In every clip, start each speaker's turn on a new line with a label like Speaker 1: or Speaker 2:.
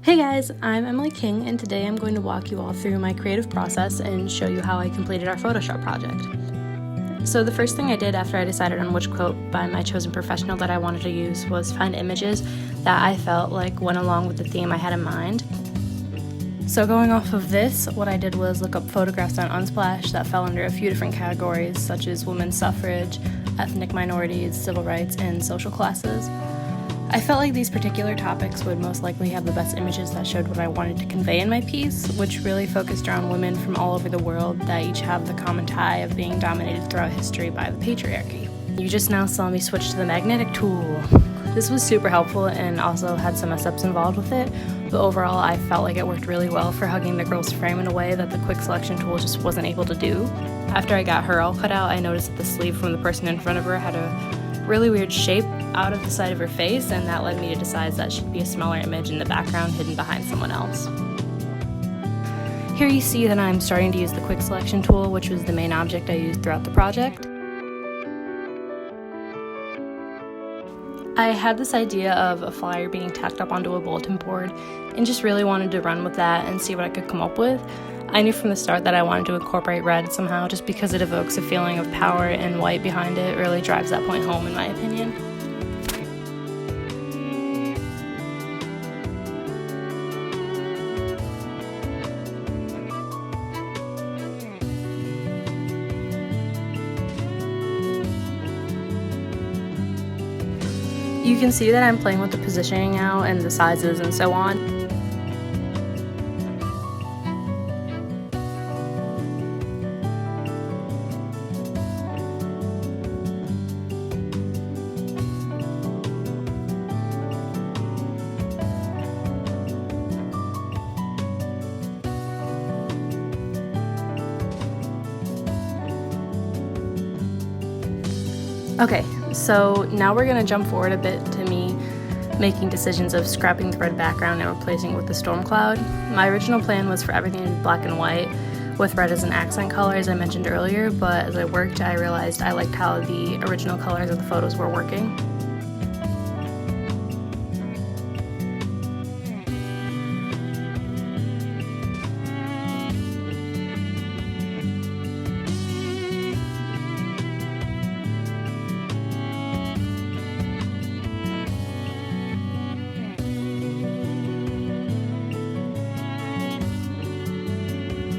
Speaker 1: Hey guys, I'm Emily King, and today I'm going to walk you all through my creative process and show you how I completed our Photoshop project. So the first thing I did after I decided on which quote by my chosen professional that I wanted to use was find images that I felt like went along with the theme I had in mind. So going off of this, what I did was look up photographs on Unsplash that fell under a few different categories such as women's suffrage, ethnic minorities, civil rights, and social classes. I felt like these particular topics would most likely have the best images that showed what I wanted to convey in my piece, which really focused around women from all over the world that each have the common tie of being dominated throughout history by the patriarchy. You just now saw me switch to the magnetic tool. This was super helpful and also had some mess-ups involved with it, but overall I felt like it worked really well for hugging the girl's frame in a way that the quick selection tool just wasn't able to do. After I got her all cut out, I noticed that the sleeve from the person in front of her had a really weird shape out of the side of her face, and that led me to decide that should be a smaller image in the background hidden behind someone else. Here you see that I'm starting to use the quick selection tool, which was the main object I used throughout the project. I had this idea of a flyer being tacked up onto a bulletin board and just really wanted to run with that and see what I could come up with. I knew from the start that I wanted to incorporate red somehow just because it evokes a feeling of power, and white behind it really drives that point home in my opinion. You can see that I'm playing with the positioning now and the sizes and so on. Okay, so now we're gonna jump forward a bit to me making decisions of scrapping the red background and replacing it with the storm cloud. My original plan was for everything to be black and white, with red as an accent color as I mentioned earlier, but as I worked I realized I liked how the original colors of the photos were working.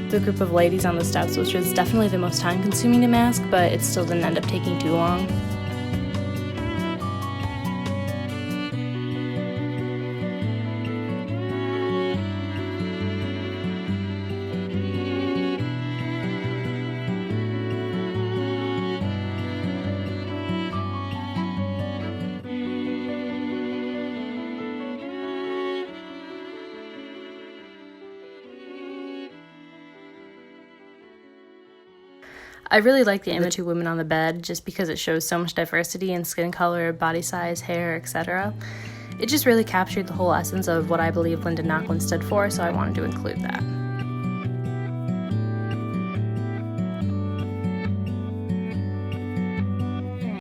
Speaker 1: The group of ladies on the steps, which was definitely the most time consuming to mask, but it still didn't end up taking too long. I really like the image of two women on the bed just because it shows so much diversity in skin color, body size, hair, etc. It just really captured the whole essence of what I believe Linda Nochlin stood for, so I wanted to include that.